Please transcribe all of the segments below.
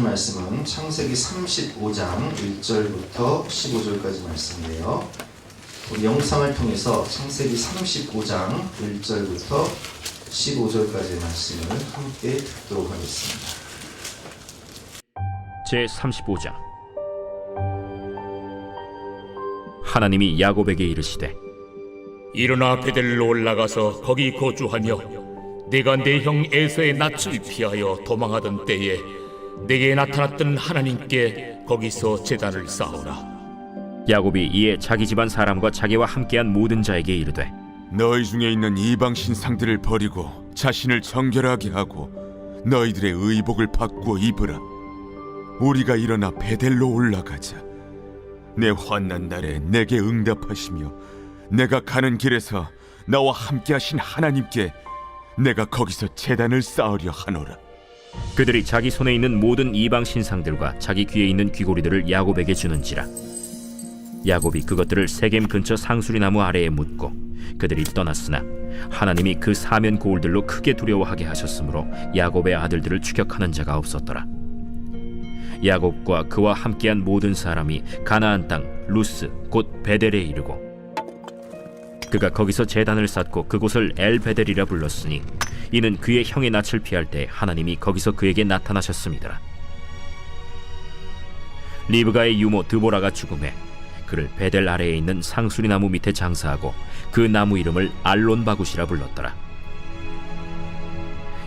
말씀은 창세기 35장 1절부터 15절까지 말씀이에요. 우리 영상을 통해서 창세기 35장 1절부터 15절까지의 말씀을 함께 듣도록 하겠습니다. 제35장. 하나님이 야곱에게 이르시되 일어나 베델로 올라가서 거기 거주하며 네가 내 형 에서의 낯을 피하여 도망하던 때에 내게 나타났던 하나님께 거기서 제단을 쌓으라. 야곱이 이에 자기 집안 사람과 자기와 함께한 모든 자에게 이르되 너희 중에 있는 이방 신상들을 버리고 자신을 정결하게 하고 너희들의 의복을 바꾸어 입으라. 우리가 일어나 베델로 올라가자. 내 환난 날에 내게 응답하시며 내가 가는 길에서 나와 함께하신 하나님께 내가 거기서 제단을 쌓으려 하노라. 그들이 자기 손에 있는 모든 이방 신상들과 자기 귀에 있는 귀고리들을 야곱에게 주는지라. 야곱이 그것들을 세겜 근처 상수리나무 아래에 묻고 그들이 떠났으나 하나님이 그 사면 고울들로 크게 두려워하게 하셨으므로 야곱의 아들들을 추격하는 자가 없었더라. 야곱과 그와 함께한 모든 사람이 가나안 땅 루스 곧 베델에 이르고 그가 거기서 제단을 쌓고 그곳을 엘베델이라 불렀으니 이는 그의 형의 낯을 피할 때 하나님이 거기서 그에게 나타나셨습니다. 리브가의 유모 드보라가 죽음에 그를 베델 아래에 있는 상수리나무 밑에 장사하고 그 나무 이름을 알론바굿이라 불렀더라.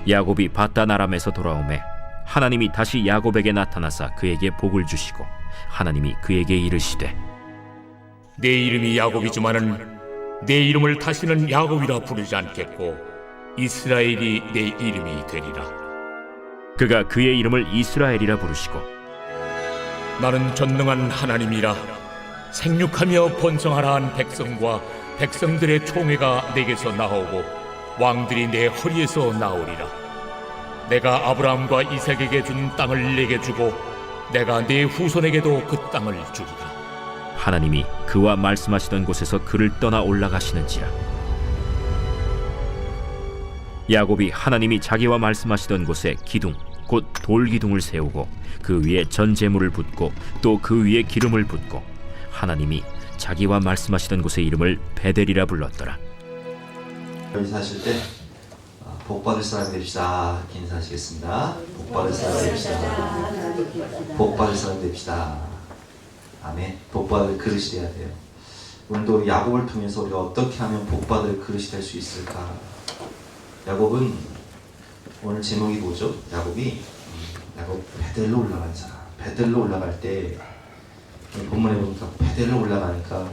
야곱이 바단 아람에서 돌아오매 하나님이 다시 야곱에게 나타나사 그에게 복을 주시고 하나님이 그에게 이르시되 내 이름이 야곱이지만은 내 이름을 다시는 야곱이라 부르지 않겠고 이스라엘이 내 이름이 되리라. 그가 그의 이름을 이스라엘이라 부르시고 나는 전능한 하나님이라. 생육하며 번성하라 한 백성과 백성들의 총회가 내게서 나오고 왕들이 내 허리에서 나오리라. 내가 아브라함과 이삭에게 준 땅을 내게 주고 내가 내 후손에게도 그 땅을 주리라. 하나님이 그와 말씀하시던 곳에서 그를 떠나 올라가시는지라. 야곱이 하나님이 자기와 말씀하시던 곳에 기둥 곧 돌기둥을 세우고 그 위에 전제물을 붓고 또 그 위에 기름을 붓고 하나님이 자기와 말씀하시던 곳의 이름을 베델이라 불렀더라. 인사하실 때 복받을 사람 됩시다 이렇게 인사하시겠습니다. 복받을 사람 됩시다. 복받을 사람 됩시다. 아멘. 복받을 그릇이 돼야 돼요. 오늘도 야곱을 통해서 우리가 어떻게 하면 복받을 그릇이 될 수 있을까? 야곱은 오늘 제목이 뭐죠? 야곱 베델로 올라간 사람. 베델로 올라갈 때 본문에 보니까 베델로 올라가니까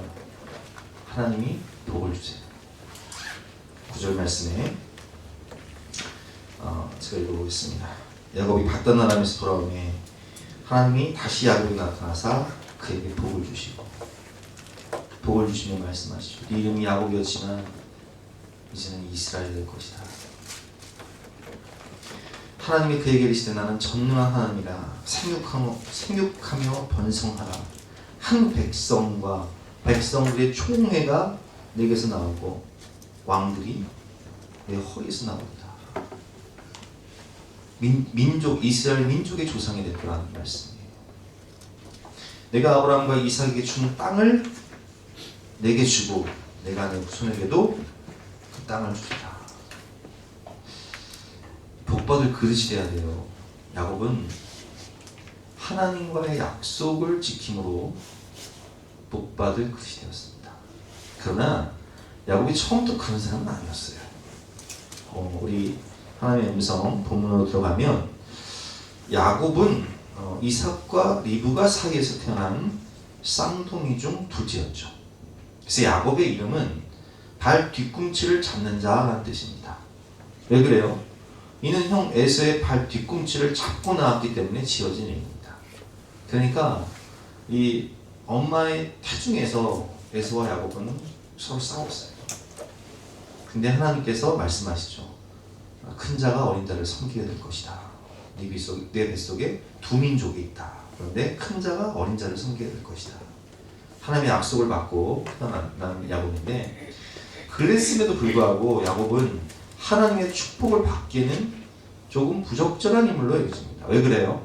하나님이 복을 주세요. 9절 말씀에 제가 읽어보겠습니다. 야곱이 바단 아람에서 돌아오매 하나님이 다시 야곱에 나타나사 그에게 복을 주시고 복을 주시며 말씀하시죠. 네 이름이 야곱이었지만 이제는 이스라엘 될 것이다. 하나님이 그에게 이르시되 나는 전능한 하나님이라. 생육하며 번성하라. 한 백성과 백성들의 총회가 내게서 나오고 왕들이 내 허리에서 나옵니다. 민족 이스라엘 민족의 조상이 될 거라는 말씀이에요. 내가 아브라함과 이삭에게 준 땅을 내게 주고 내가 내 후손에게도 그 땅을 주리라. 복받을 그릇이 돼야 돼요. 야곱은 하나님과의 약속을 지킴으로 복받을 그릇이 되었습니다. 그러나 야곱이 처음부터 그런 사람은 아니었어요. 우리 하나님의 음성 본문으로 들어가면 야곱은 이삭과 리브가 사이에서 태어난 쌍둥이 중 둘째였죠. 그래서 야곱의 이름은 발 뒤꿈치를 잡는 자라는 뜻입니다. 왜 그래요? 이는 형 에서의 발 뒤꿈치를 잡고 나왔기 때문에 지어진 이름입니다. 그러니까 이 엄마의 태중에서 에서와 야곱은 서로 싸웠어요. 근데 하나님께서 말씀하시죠. 큰 자가 어린 자를 섬기게 될 것이다. 내 뱃속에 두 민족이 있다. 그런데 큰 자가 어린 자를 섬기게 될 것이다. 하나님의 약속을 받고 태어난 야곱인데 그랬음에도 불구하고 야곱은 하나님의 축복을 받기에는 조금 부적절한 인물로 여겨집니다. 왜 그래요?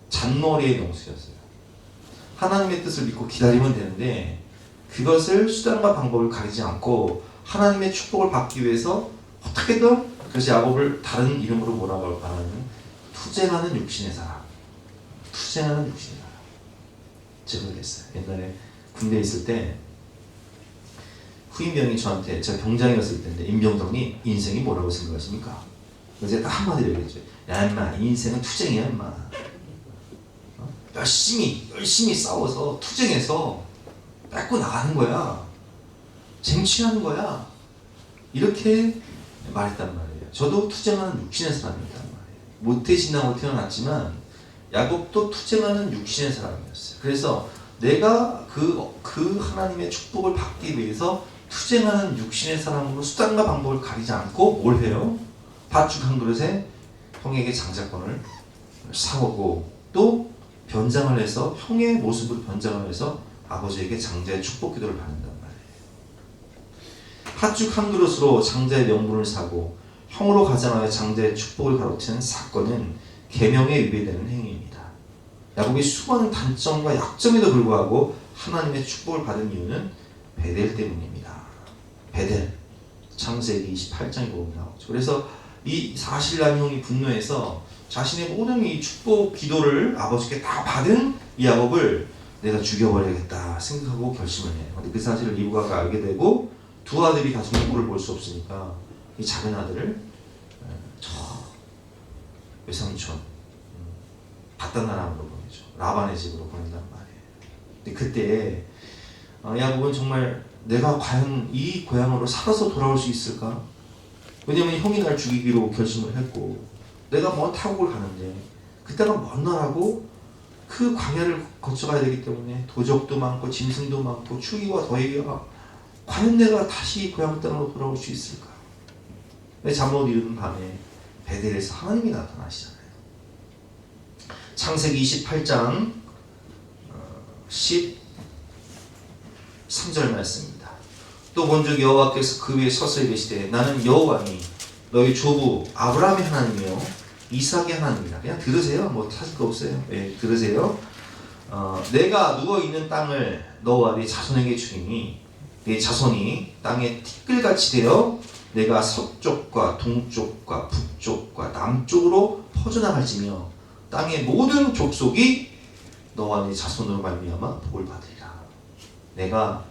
잔머리의 명수였어요. 하나님의 뜻을 믿고 기다리면 되는데 그것을 수단과 방법을 가리지 않고 하나님의 축복을 받기 위해서 어떻게든, 그래서 야곱을 다른 이름으로 뭐라고 하냐면 투쟁하는 육신의 사람. 투쟁하는 육신의 사람. 제가 그랬어요. 옛날에 군대에 있을 때 후임병이 저한테, 제가 병장이었을 때인데 임병장님 인생이 뭐라고 생각하십니까? 그래서 제가 딱 한마디로 얘기했죠. 야 인마, 인생은 투쟁이야 인마. 열심히 싸워서 투쟁해서 뺏고 나가는 거야. 쟁취하는 거야. 이렇게 말했단 말이에요. 저도 투쟁하는 육신의 사람이란 말이에요. 모태신앙으로 태어났지만 야곱도 투쟁하는 육신의 사람이었어요. 그래서 내가 그 하나님의 축복을 받기 위해서 투쟁하는 육신의 사람으로 수단과 방법을 가리지 않고 뭘 해요? 밭죽 한 그릇에 형에게 장자권을 사오고 또 변장을 해서 형의 모습으로 변장을 해서 아버지에게 장자의 축복 기도를 받는단 말이에요. 팥죽 한 그릇으로 장자의 명분을 사고 형으로 가장하여 장자의 축복을 가로채는 사건은 계명에 위배되는 행위입니다. 야곱이 수많은 단점과 약점에도 불구하고 하나님의 축복을 받은 이유는 베델 때문입니다. 베델, 창세기 28장에 보면 나오죠. 그래서 이 사실남용이 분노해서 자신의 모든 이 축복 기도를 아버지께 다 받은 이 야곱을 내가 죽여버려야겠다 생각하고 결심을 해요. 근데 그 사실을 리브가가 알게 되고 두 아들이 다 눈물을 볼 수 없으니까 이 작은 아들을 저 외삼촌 바다나람으로 보내죠. 라반의 집으로 보낸단 말이에요. 근데 그때 야곱은 정말 내가 과연 이 고향으로 살아서 돌아올 수 있을까? 왜냐면 형이 날 죽이기로 결심을 했고 내가 먼 타국을 가는데 그때가 먼 나라고 그 광야를 거쳐가야 되기 때문에 도적도 많고 짐승도 많고 추위와 더위가 과연 내가 다시 고향 땅으로 돌아올 수 있을까? 잠 못 이루는 밤에 베델에서 하나님이 나타나시잖아요. 창세기 28장 13절 말씀입니다. 또 본즉 여호와께서 그 위에 서서 이르시되 나는 여호와니 너희 조부 아브라함의 하나님이요 이삭의 하나님이라. 그냥 들으세요. 뭐 찾을 거 없어요. 예, 들으세요. 내가 누워 있는 땅을 너와 네 자손에게 주리니 네 자손이 땅에 티끌같이 되어 내가 서쪽과 동쪽과 북쪽과 남쪽으로 퍼져나갈지며 땅의 모든 족속이 너와 네 자손으로 말미암아 복을 받으리라. 내가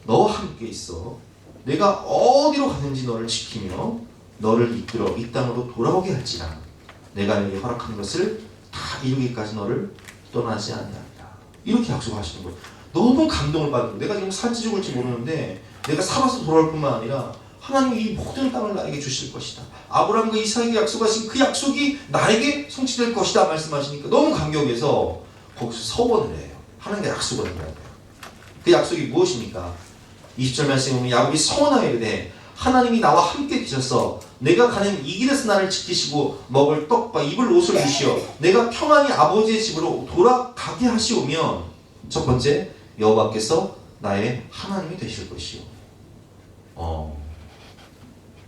너와 함께 있어 내가 어디로 가든지 너를 지키며 너를 이끌어 이 땅으로 돌아오게 할지라. 내가 너에게 허락한 것을 다 이루기까지 너를 떠나지 아니하리라. 이렇게 약속하시는 거예요. 너무 감동을 받는 거예요. 내가 지금 살지 죽을지 모르는데 내가 살아서 돌아올 뿐만 아니라 하나님이 이 모든 땅을 나에게 주실 것이다. 아브라함과 이삭에게 약속하신 그 약속이 나에게 성취될 것이다 말씀하시니까 너무 감격해서 거기서 서원을 해요. 하나님과 약속을 해야 돼요. 그 약속이 무엇입니까? 20절 말씀에 보면 야곱이 서원하여 이르되 하나님이 나와 함께 계셔서 내가 가는 이 길에서 나를 지키시고 먹을 떡과 입을 옷을 주시어 내가 평안히 아버지의 집으로 돌아가게 하시오면 첫 번째 여호와께서 나의 하나님이 되실 것이요.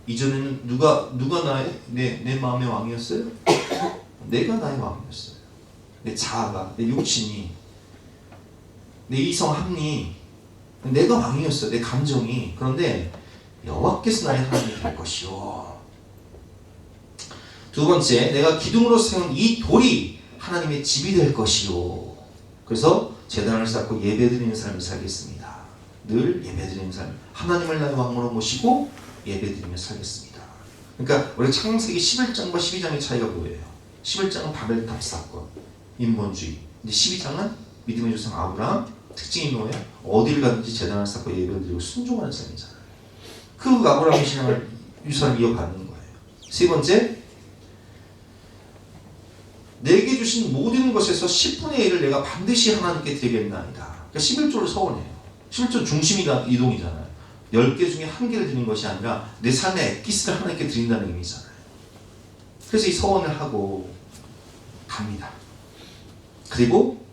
이전에는 누가 내 마음의 왕이었어요? 내가 나의 왕이었어요. 내 자아가, 내 육신이, 내 이성 합리, 내가 왕이었어요. 내 감정이. 그런데 여호와께서 나의 하나님이 될 것이요. 두 번째, 내가 기둥으로 세운 이 돌이 하나님의 집이 될 것이요. 그래서 제단을 쌓고 예배드리는 삶을 살겠습니다. 늘 예배드리는 삶. 하나님을 나의 왕으로 모시고 예배드리며 살겠습니다. 그러니까 우리 창세기 11장과 12장의 차이가 뭐예요? 11장은 바벨탑 사건, 인본주의. 근데 12장은 믿음의 조상 아브라함, 특징이 뭐예요? 어디를 가든지 제단을 쌓고 예배를 드리고 순종하는 삶이잖아요. 그 아브라함의 신앙을 유산을 이어받는 거예요. 세 번째, 내게 주신 모든 것에서 10분의 1을 내가 반드시 하나님께 드리겠나이다. 그러니까 11조를 서원해요. 11조 중심이 이동이잖아요. 10개 중에 1개를 드리는 것이 아니라 내 삶의 엑기스를 하나님께 드린다는 의미잖아요. 그래서 이 서원을 하고 갑니다. 그리고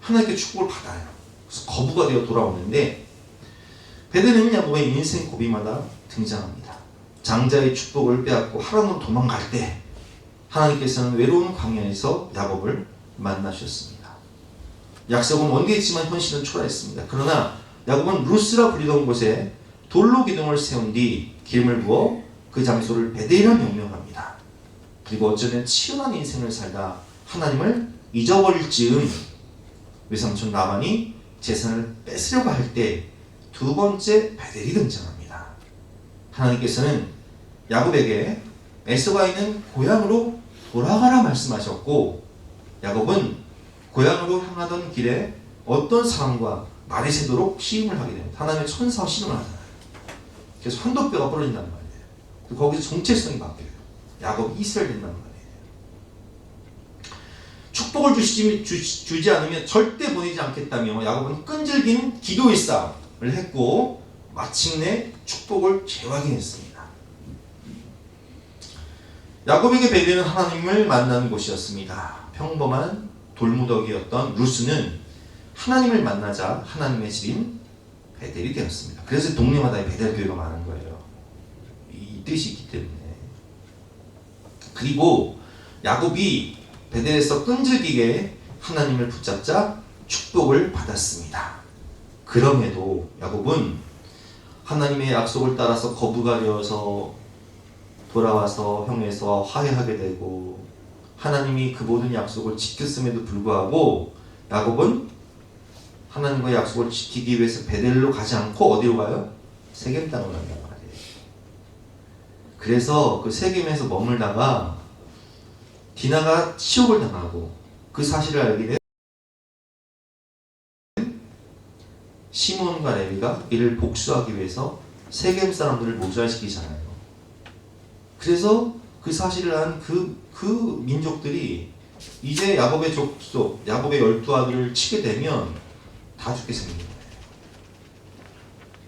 하나님께 축복을 받아요. 그래서 거부가 되어 돌아오는데 베델은 야곱의 인생 고비마다 등장합니다. 장자의 축복을 빼앗고 하란으로 도망갈 때 하나님께서는 외로운 광야에서 야곱을 만나셨습니다. 약속은 원대했지만 현실은 초라했습니다. 그러나 야곱은 루스라 불리던 곳에 돌로 기둥을 세운 뒤 기름을 부어 그 장소를 베델이라 명명합니다. 그리고 어쩌면 치열한 인생을 살다 하나님을 잊어버릴 즈음 외삼촌 라반이 재산을 뺏으려고 할 때 두 번째 베델이 등장합니다. 하나님께서는 야곱에게 에서가 있는 고향으로 돌아가라 말씀하셨고, 야곱은 고향으로 향하던 길에 어떤 사람과 말이 새도록 시임을 하게 됩니다. 하나님의 천사와 시임을 하잖아요. 그래서 한도뼈가 부러진단 말이에요. 거기서 정체성이 바뀌어요. 야곱이 이스라엘 된단 말이에요. 축복을 주지 않으면 절대 보내지 않겠다며 야곱은 끈질긴 기도의 싸움을 했고 마침내 축복을 재확인했습니다. 야곱에게 베델은 하나님을 만나는 곳이었습니다. 평범한 돌무더기였던 루스는 하나님을 만나자 하나님의 집인 베델이 되었습니다. 그래서 동네마다 베델 교회가 많은 거예요. 이 뜻이 있기 때문에. 그리고 야곱이 베델에서 끈질기게 하나님을 붙잡자 축복을 받았습니다. 그럼에도 야곱은 하나님의 약속을 따라서 거부가 되어서 돌아와서 형에서 화해하게 되고, 하나님이 그 모든 약속을 지켰음에도 불구하고 야곱은 하나님과의 약속을 지키기 위해서 베델로 가지 않고 어디로 가요? 세겜 땅으로 간단 말이에요. 그래서 그 세겜에서 머물다가 디나가 치욕을 당하고 그 사실을 알게 된 시몬과 레위가 이를 복수하기 위해서 세겜 사람들을 모살시키잖아요. 그래서 그 사실을 안 그 민족들이 이제 야곱의 족속, 야곱의 12아들을 치게 되면 다 죽게 생긴 거예요.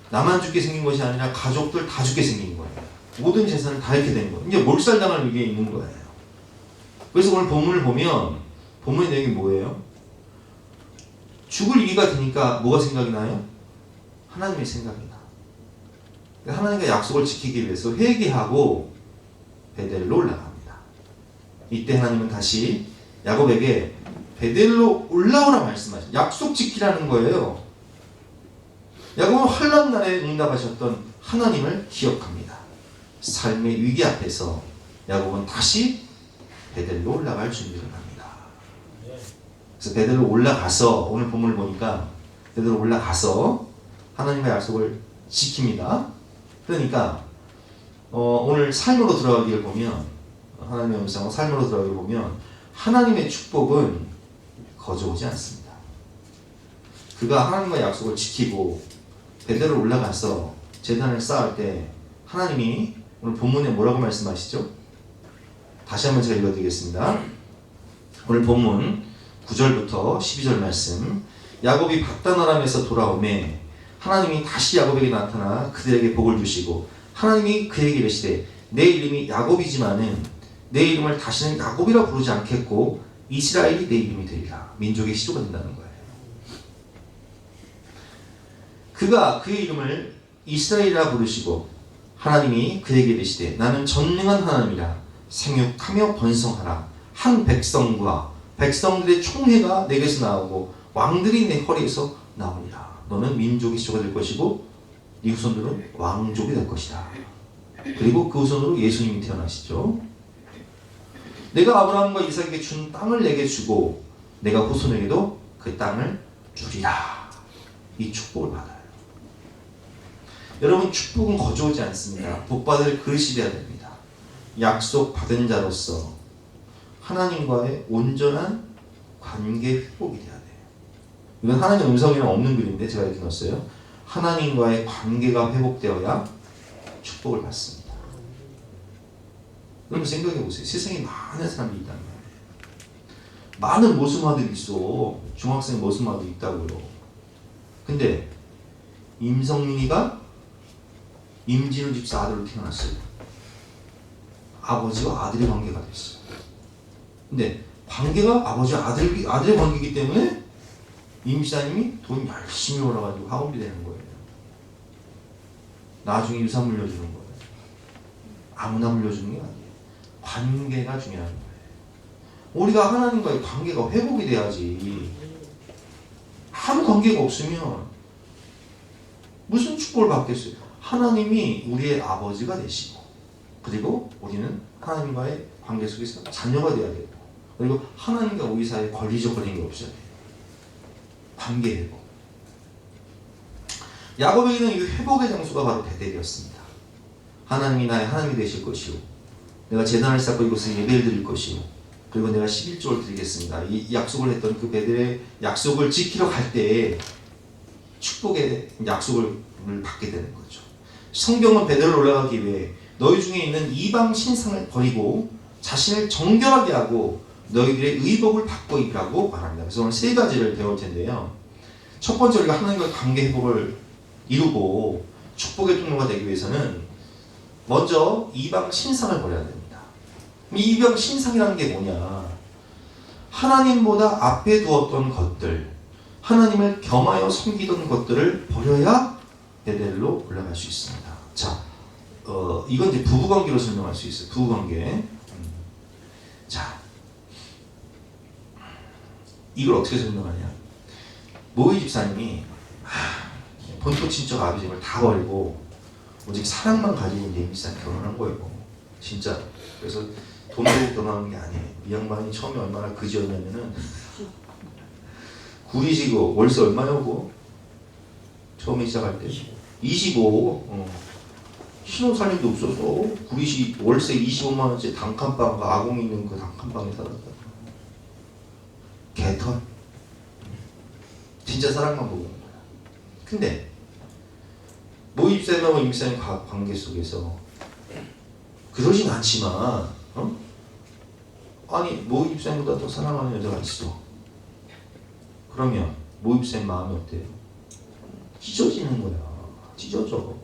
나만 죽게 생긴 것이 아니라 가족들 다 죽게 생긴 거예요. 모든 재산을 다 잃게 된 거예요. 이제 몰살당할 위기에 있는 거예요. 그래서 오늘 본문을 보면 본문의 내용이 뭐예요? 죽을 위기가 되니까 뭐가 생각이 나요? 하나님의 생각이 나. 하나님과 약속을 지키기 위해서 회개하고 베델로 올라갑니다. 이때 하나님은 다시 야곱에게 베델로 올라오라 말씀하시죠. 약속 지키라는 거예요. 야곱은 환난 날에 응답하셨던 하나님을 기억합니다. 삶의 위기 앞에서 야곱은 다시 베델로 올라갈 준비를 합니다. 그래서 베델로 올라가서 오늘 본문을 보니까 베델로 올라가서 하나님의 약속을 지킵니다. 그러니까 오늘 삶으로 들어가기를 보면, 하나님의 음성은 삶으로 들어가기를 보면 하나님의 축복은 거저오지 않습니다. 그가 하나님과의 약속을 지키고 베델로 올라가서 제단을 쌓을 때 하나님이 오늘 본문에 뭐라고 말씀하시죠? 다시 한번 제가 읽어드리겠습니다. 오늘 본문 9절부터 12절 말씀. 야곱이 밧단-아람에서 돌아오매 하나님이 다시 야곱에게 나타나 그들에게 복을 주시고 하나님이 그에게 이르시되 내 이름이 야곱이지만은 내 이름을 다시는 야곱이라 부르지 않겠고 이스라엘이 내 이름이 되리라. 민족의 시조가 된다는 거예요. 그가 그의 이름을 이스라엘이라 부르시고 하나님이 그에게 이르시되 나는 전능한 하나님이라 생육하며 번성하라. 한 백성과 백성들의 총회가 내게서 나오고 왕들이 내 허리에서 나오리라. 너는 민족의 시조가 될 것이고 네 후손들은 왕족이 될 것이다. 그리고 그 후손으로 예수님이 태어나시죠. 내가 아브라함과 이삭에게 준 땅을 내게 주고 내가 후손에게도 그 땅을 주리라. 이 축복을 받아요. 여러분, 축복은 거저오지 않습니다. 복받을 그릇이 되어야 됩니다. 약속 받은 자로서 하나님과의 온전한 관계 회복이 돼야 돼요. 이건 하나님의 음성이랑 없는 글인데 제가 이렇게 넣었어요. 하나님과의 관계가 회복되어야 축복을 받습니다. 여러분 생각해 보세요. 세상에 많은 사람들이 있단 말이에요. 많은 모순마들이 있어. 중학생 모순마도 있다고요. 근데 임성민이가 임진우 집사 아들로 태어났어요. 아버지와 아들의 관계가 됐어요. 근데 관계가 아버지와 아들의 관계이기 때문에 임 집사님이 돈 열심히 벌어가지고 학원비 되는 거예요. 나중에 유산 물려주는 거예요. 아무나 물려주는 게 아니에요. 관계가 중요한 거예요. 우리가 하나님과의 관계가 회복이 돼야지. 아무 관계가 없으면 무슨 축복을 받겠어요? 하나님이 우리의 아버지가 되시고, 그리고 우리는 하나님과의 관계 속에서 자녀가 되어야 되고, 그리고 하나님과 우리 사이에 권리적 관계가 없어야 돼요. 관계 회복. 야곱에게는 이 회복의 장소가 바로 베델이었습니다. 하나님이 나의 하나님이 되실 것이요, 내가 제단을 쌓고 이곳에 예배를 드릴 것이요, 그리고 내가 11조를 드리겠습니다. 이 약속을 했던 그 베델의 약속을 지키러 갈 때에 축복의 약속을 받게 되는 거죠. 성경은 베델로 올라가기 위해 너희 중에 있는 이방 신상을 버리고 자신을 정결하게 하고 너희들의 의복을 바꿔 입으라고 말합니다. 그래서 오늘 세 가지를 배울 텐데요. 첫 번째, 우리가 하나님과 관계 회복을 이루고 축복의 통로가 되기 위해서는 먼저 이방 신상을 버려야 됩니다. 이 이방 신상이라는 게 뭐냐? 하나님보다 앞에 두었던 것들, 하나님을 겸하여 섬기던 것들을 버려야 베델로 올라갈 수 있습니다. 자, 이건 이제 부부관계로 설명할 수 있어요. 부부관계. 자, 이걸 어떻게 설명하냐? 모이 집사님이 본토 친척 아버지를 다 버리고 오직 사랑만 가지고 이제 임비사님 결혼한 거예요. 진짜. 그래서 돈 보고 결혼하는 게 아니에요. 이 양반이 처음에 얼마나 그지였냐면은 구리시고 월세 얼마냐고 처음에 시작할 때 25. 신혼살림도 없어서 구리시 월세 25만 원짜리 단칸방과 아궁이 있는 그 단칸방에 살았다. 개털. 진짜 사랑만 보고. 근데 모입사님하고 임사님 관계 속에서 그러진 않지만, 아니 모입사님보다 더 사랑하는 여자가 있어. 그러면 모입사님 마음이 어때요? 찢어지는 거야. 찢어져.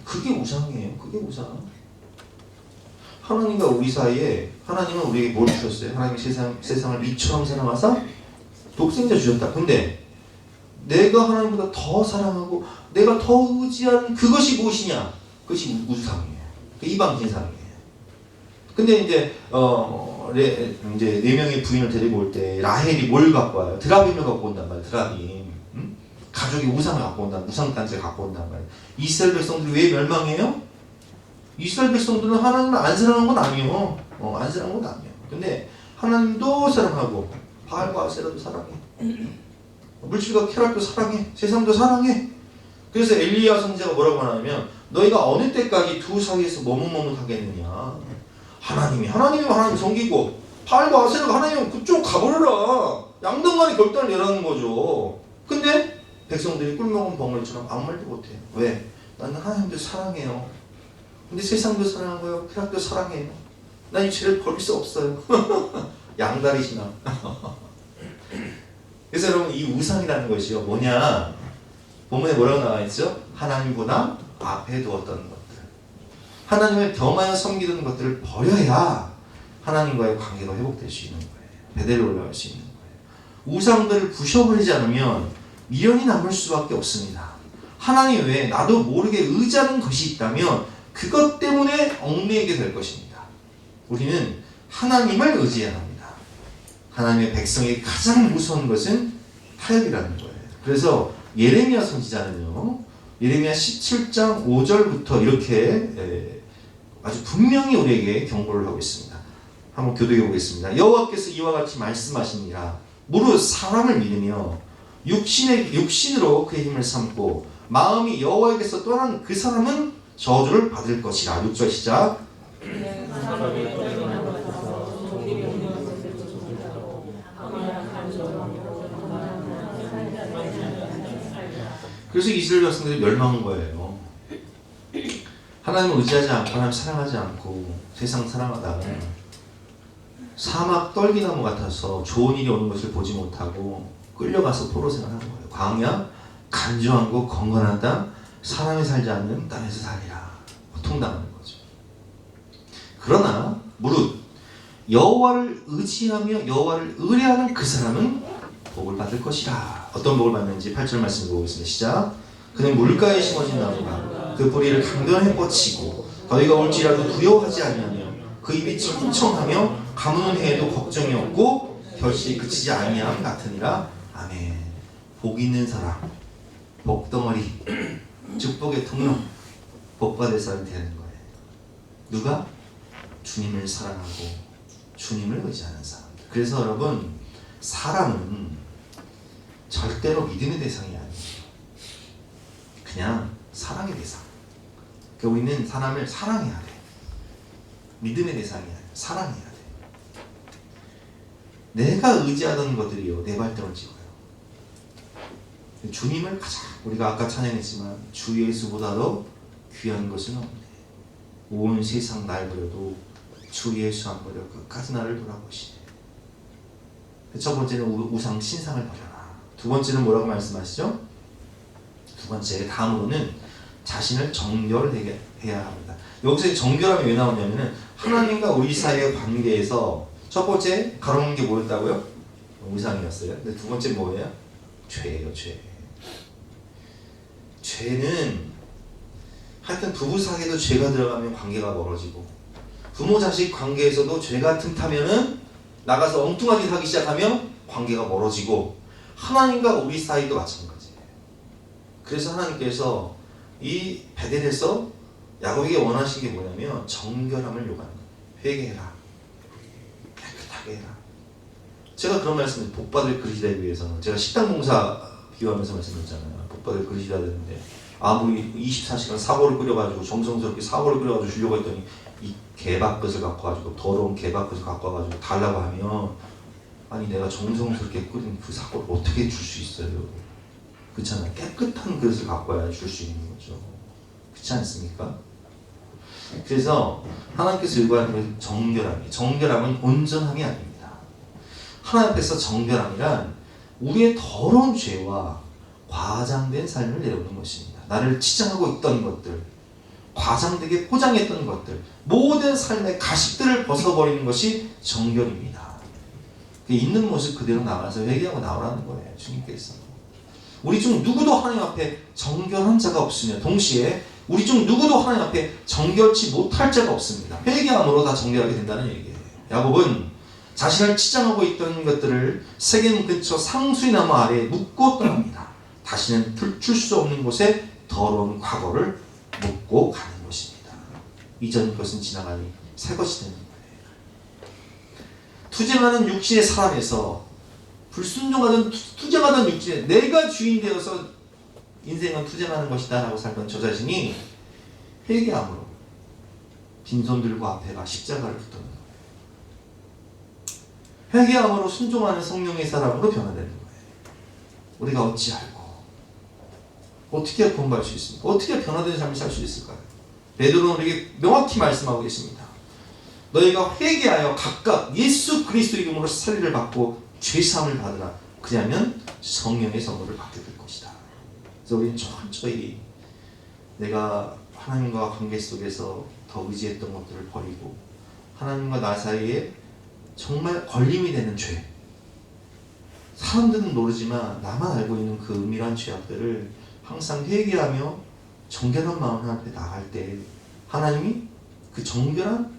그게 우상이에요. 그게 우상. 하나님과 우리 사이에, 하나님은 우리에게 뭘 주셨어요? 하나님이 세상을 미처럼 사랑하사 독생자 주셨다. 근데 내가 하나님보다 더 사랑하고 내가 더 의지한 그것이 무엇이냐? 그것이 우상이에요. 그 이방신상이에요. 근데 이제 이제 4명의 부인을 데리고 올 때 라헬이 뭘 갖고 와요? 드라빔을 갖고 온단 말이에요. 드라빔. 가족이 우상을 갖고 온단, 우상단체를 갖고 온단 말이에요. 이스라엘 백성들이 왜 멸망해요? 이스라엘 백성들은 하나님을 안 사랑한 건 아니에요. 안 사랑한 건 아니에요. 근데 하나님도 사랑하고 바알과 아세라도 사랑해. 물질과 쾌락도 사랑해. 세상도 사랑해. 그래서 엘리야 선지자가 뭐라고 하냐면, 너희가 어느 때까지 두 사이에서 머뭇머뭇하겠느냐. 하나님 섬기고 바알과 아세라가 하나님 그쪽 가버려라. 양등간에 결단을 내라는 거죠. 근데 백성들이 꿀먹은 벙어리처럼 아무 말도 못해요. 왜? 나는 하나님도 사랑해요. 근데 세상도 사랑하고요, 쾌락도 사랑해요. 난 이 죄를 버릴 수 없어요. 양다리 신앙. 그래서 여러분, 이 우상이라는 것이요, 뭐냐? 본문에 뭐라고 나와 있죠? 하나님보다 앞에 두었던 것들, 하나님을 겸하여 섬기던 것들을 버려야 하나님과의 관계가 회복될 수 있는 거예요. 베델로 올라갈 수 있는 거예요. 우상들을 부셔버리지 않으면 미련이 남을 수밖에 없습니다. 하나님 외에 나도 모르게 의지하는 것이 있다면 그것 때문에 얽매이게 될 것입니다. 우리는 하나님을 의지해야 합니다. 하나님의 백성에게 가장 무서운 것은 타협이라는 거예요. 그래서 예레미야 선지자는요, 예레미야 17장 5절부터 이렇게 아주 분명히 우리에게 경고를 하고 있습니다. 한번 교독해 보겠습니다. 여호와께서 이와 같이 말씀하시니라. 무릇 사람을 믿으며 육신으로 그의 힘을 삼고 마음이 여호와에게서 떠난 그 사람은 저주를 받을 것이라. 6절 시작. 그래서 이스라엘 백성들이 멸망한 거예요. 하나님을 의지하지 않고 하나님 사랑하지 않고 세상 사랑하다가 사막 떨기나무 같아서 좋은 일이 오는 것을 보지 못하고 끌려가서 포로 생활하는 거예요. 광야, 간조한 곳, 건건한 땅, 사람이 살지 않는 땅에서 살리라. 고통당하는 거죠. 그러나 무릇 여호와를 의지하며 여호와를 의뢰하는 그 사람은 복을 받을 것이라. 어떤 복을 받는지 8절 말씀 보겠습니다. 시작. 그는 물가에 심어진 나무가 그 뿌리를 강변에 뻗치고 더위가 올지라도 두려워하지 아니하며 그 입이 청청하며 가문은 해도 걱정이 없고 결실이 그치지 아니함 같으니라. 아멘. 복 있는 사람, 복덩어리, 축복의 통로, 복받을 사람이 되는 거예요. 누가? 주님을 사랑하고 주님을 의지하는 사람들. 그래서 여러분, 사람은 절대로 믿음의 대상이 아니에요. 그냥 사랑의 대상. 그러니까 우리는 사람을 사랑해야 돼. 믿음의 대상이 아니라 사랑해야 돼. 내가 의지하던 것들이요, 내 발등을 찍어요. 주님을 가장, 우리가 아까 찬양했지만 주 예수보다도 귀한 것은 없네. 온 세상 날 버려도 주 예수 안 버려 끝까지 나를 돌아보시네. 첫 번째는 우상 신상을 버려라. 두 번째는 뭐라고 말씀하시죠? 두 번째, 다음으로는 자신을 정결하게 해야 합니다. 여기서 정결함이 왜 나오냐면은 하나님과 우리 사이의 관계에서 첫 번째 가로놓은 게 뭐였다고요? 우상이었어요. 근데 두 번째 뭐예요? 죄예요, 죄. 죄는 하여튼 부부 사이에도 죄가 들어가면 관계가 멀어지고, 부모 자식 관계에서도 죄가 틈타면은 나가서 엉뚱하게 하기 시작하면 관계가 멀어지고, 하나님과 우리 사이도 마찬가지예요. 그래서 하나님께서 이 베델에서 야곱에게 원하시는 게 뭐냐면 정결함을 요구하는 거예요. 회개해라, 깨끗하게 해라. 제가 그런 말씀을 복받을 그릇이 되기 위해서는, 제가 식당 봉사 비유하면서 말씀드렸잖아요. 복받을 그릇이 돼야 되는데 아무리 24시간 사고를 끓여가지고 정성스럽게 사고를 끓여가지고 주려고 했더니 이 개밥그릇을 갖고 와가지고, 더러운 개밥그릇을 갖고 와가지고 달라고 하면, 아니 내가 정성스럽게 끓인 그 사고를 어떻게 줄 수 있어요? 그렇잖아요. 깨끗한 그릇을 갖고 와야 줄 수 있는 거죠. 그렇지 않습니까? 그래서 하나님께서 요구하는 정결함이, 정결함은 온전함이 아닙니다. 하나님 앞에서 정결함이란 우리의 더러운 죄와 과장된 삶을 내려오는 것입니다. 나를 치장하고 있던 것들, 과장되게 포장했던 것들, 모든 삶의 가식들을 벗어버리는 것이 정결입니다. 있는 모습 그대로 나가서 회개하고 나오라는 거예요, 주님께서. 우리 중 누구도 하나님 앞에 정결한 자가 없으며, 동시에 우리 중 누구도 하나님 앞에 정결치 못할 자가 없습니다. 회개함으로 다 정결하게 된다는 얘기예요. 야곱은 자신을 치장하고 있던 것들을 세겜 근처 상수리나무 아래에 묻고 떠납니다. 다시는 출 수 없는 곳에 더러운 과거를 묻고 가는 것입니다. 이전 것은 지나가니 새 것이 되는 거예요. 투쟁하는 육신의 사람에서, 불순종하던 투쟁하던 육신에 내가 주인 되어서 인생은 투쟁하는 것이다 라고 살던 저 자신이 회개함으로 빈손 들고 앞에 가 십자가를 붙드는 거예요. 회개함으로 순종하는 성령의 사람으로 변화되는 거예요. 우리가 어찌 알고 어떻게 구원받을 수 있습니까? 어떻게 변화된 삶을 살 수 있을까요? 베드로는 우리에게 명확히 말씀하고 계십니다. 너희가 회개하여 각각 예수 그리스도 이름으로 세례를 받고 죄사함을 받으라. 그리하면 성령의 선물을 받게 될 것이다. 그래서 우리는 천천히 내가 하나님과 관계 속에서 더 의지했던 것들을 버리고, 하나님과 나 사이에 정말 걸림이 되는 죄, 사람들은 모르지만 나만 알고 있는 그 은밀한 죄악들을 항상 회개하며 정결한 마음 앞에 나갈 때, 하나님이 그 정결한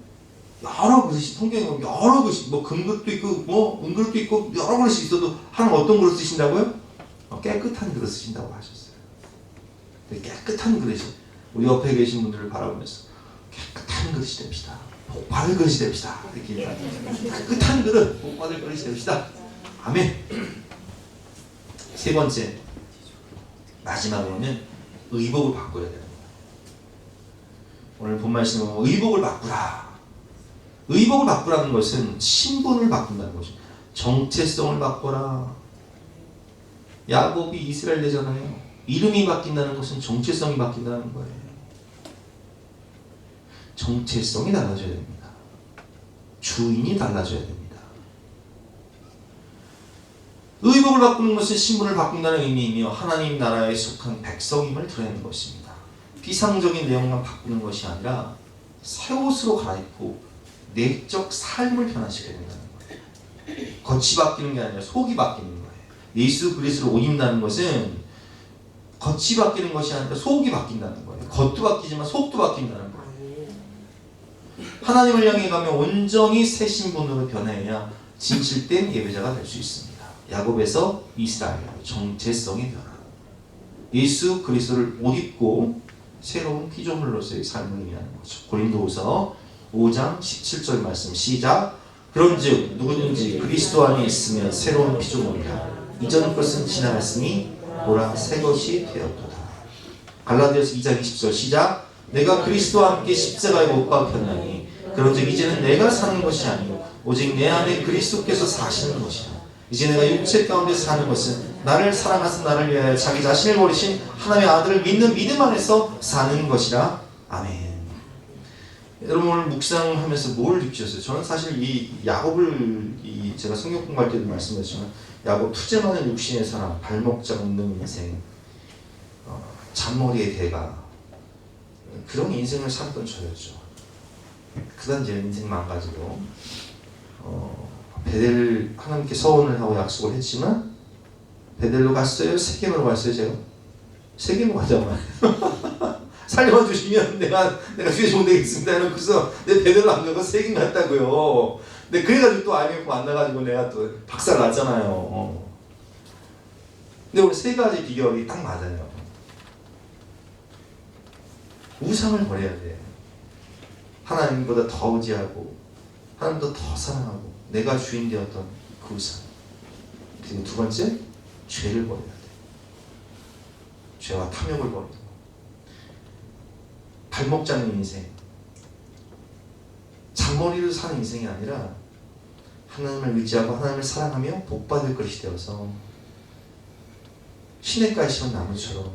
여러 그릇이, 성경에 보면 여러 그릇이, 뭐 금그릇도 있고 뭐 은그릇도 있고 여러 그릇이 있어도 하나님 어떤 그릇 쓰신다고요? 깨끗한 그릇 쓰신다고 하셨어요. 깨끗한 그릇이, 우리 옆에 계신 분들을 바라보면서 깨끗한 그릇이 됩시다. 복받을 그릇이 됩시다. 이렇게 깨끗한 그릇, 복받을 그릇이 됩시다. 아멘. 세 번째, 마지막으로는 의복을 바꿔야 됩니다. 오늘 본 말씀은 의복을 바꾸라. 의복을 바꾸라는 것은 신분을 바꾼다는 것입니다. 정체성을 바꿔라. 야곱이 이스라엘 되잖아요. 이름이 바뀐다는 것은 정체성이 바뀐다는 거예요. 정체성이 달라져야 됩니다. 주인이 달라져야 됩니다. 의복을 바꾸는 것은 신분을 바꾼다는 의미이며 하나님 나라에 속한 백성임을 드러내는 것입니다. 피상적인 내용만 바꾸는 것이 아니라 새 옷으로 갈아입고 내적 삶을 변화시켜야 된다는 거예요. 겉이 바뀌는 게 아니라 속이 바뀌는 거예요. 예수 그리스도를 옷 입는다는 것은 겉이 바뀌는 것이 아니라 속이 바뀐다는 거예요. 겉도 바뀌지만 속도 바뀐다는 거예요. 하나님을 향해 가면 온전히 새 신분으로 변해야 진실된 예배자가 될 수 있습니다. 야곱에서 이스라엘, 정체성이 변화. 예수 그리스도를 옷 입고 새로운 피조물로서의 삶을 의미하는 거죠. 고린도후서 5장 17절 말씀 시작. 그런즉 누구든지 그리스도 안에 있으면 새로운 피조물이라. 이전 것은 지나갔으니 보라 새 것이 되었도다. 갈라디아서 2장 20절 시작. 내가 그리스도와 함께 십자가에 못 박혔나니 그런즉 이제는 내가 사는 것이 아니요 오직 내 안에 그리스도께서 사시는 것이라. 이제 내가 육체 가운데 사는 것은 나를 사랑하사 나를 위하여 자기 자신을 버리신 하나님의 아들을 믿는 믿음 안에서 사는 것이라. 아멘. 여러분 오늘 묵상하면서 뭘 느끼셨어요? 저는 사실 이 야곱을 제가 성경 공부할 때도 말씀드렸지만 야곱 투쟁하는 육신의 사람, 발목 잡는 인생, 잔머리의 대가, 그런 인생을 살았던 저였죠. 그다음 제 인생 망가지고 베델 하나님께 서원을 하고 약속을 했지만 베델로 갔어요? 세겜으로 갔어요? 제가? 세겜으로 가자마자 살려만 주시면 내가 주의 종 되겠습니다. 그래서 내 베델로 안 가고 세겜 갔다고요. 근데 그래가지고 또 IMF 만나가지고 내가 또 박살 났잖아요. 근데 오늘 세 가지 비결이 딱 맞아요. 우상을 버려야 돼. 하나님보다 더 의지하고 하나님보다 더 사랑하고 내가 주인 되었던 그 우상. 그리고 두 번째, 죄를 버려야 돼. 죄와 탐욕을 버리고 발목 잡는 인생, 잔머리로 사는 인생이 아니라 하나님을 의지하고 하나님을 사랑하며 복받을 것이 되어서 시냇가에 심은 나무처럼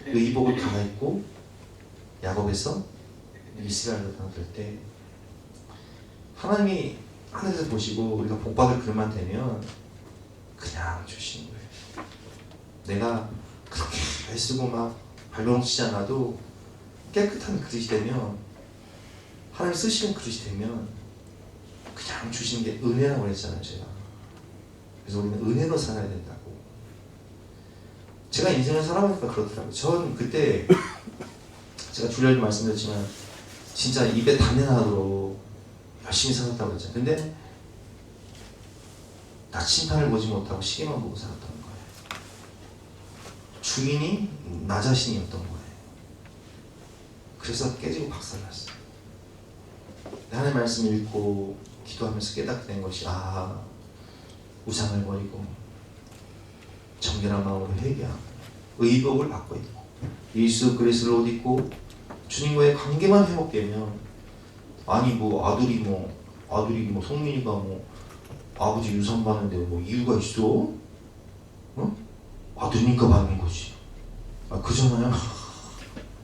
의복을 갈아입고 야곱에서 이스라엘로 변화될 때 하나님이 하늘에서 보시고 우리가 복받을 그릇만 되면 그냥 주시는 거예요. 내가 그렇게 애쓰고 막 발버둥치지 않아도 깨끗한 그릇이 되면, 하나님 쓰시는 그릇이 되면 그냥 주시는 게 은혜라고 그랬잖아요, 제가. 그래서 우리는 은혜로 살아야 된다고. 제가 인생을 살아보니까 그렇더라고요. 전 그때 제가 줄여서 말씀드렸지만 진짜 입에 담내 나도록 열심히 살았다고 했잖아요. 근데 나침판을 보지 못하고 시계만 보고 살았던 거예요. 주인이 나 자신이었던 거예요. 그래서 깨지고 박살났어요. 하나님의 말씀 읽고 기도하면서 깨닫게 된 것이, 우상을 버리고 정결한 마음으로 회개하고 의복을 받고 있고 예수 그리스도를 옷 입고 주님과의 관계만 회복되면, 아니 아들이 성민이가 아버지 유산 받는데 이유가 있어? 아들이니까 받는 거지. 그잖아요.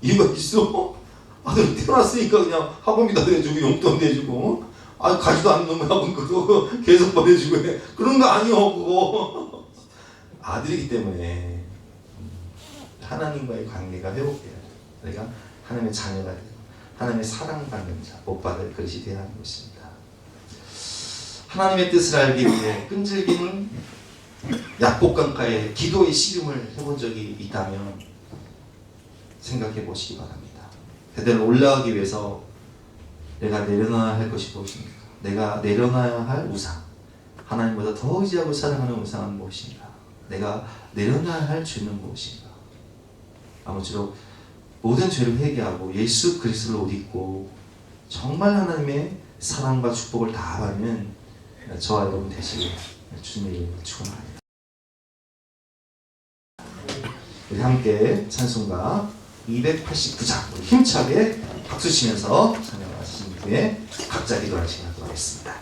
이유가 있어? 아들 태어났으니까 그냥 학원비도 내주고 용돈 내주고 가지도 않는 놈의 학원 그거 계속 보내주고 해. 그런 거 아니요 그거. 아들이기 때문에 하나님과의 관계가 회복돼야 돼. 내가 하나님의 자녀가 되고 하나님의 사랑받는 자, 못 받을 그릇이 되어야 하는 것입니다. 하나님의 뜻을 알기 위해 끈질기는 약복강가에 기도의 씨름을 해본 적이 있다면 생각해 보시기 바랍니다. 베델로 올라가기 위해서 내가 내려놔야 할 것이 무엇입니까? 내가 내려놔야 할 우상, 하나님보다 더 의지하고 사랑하는 우상은 무엇인가? 내가 내려놔야 할 죄는 무엇인가? 아무쪼록 모든 죄를 회개하고 예수 그리스도를 옷 입고 정말 하나님의 사랑과 축복을 다 받는 저와 여러분 되시길 주님의 이름으로 축원합니다. 우리 함께 찬송가 289장 힘차게 박수 치면서 찬양하신 뒤에 각자 기도할 시간 갖도록 하겠습니다.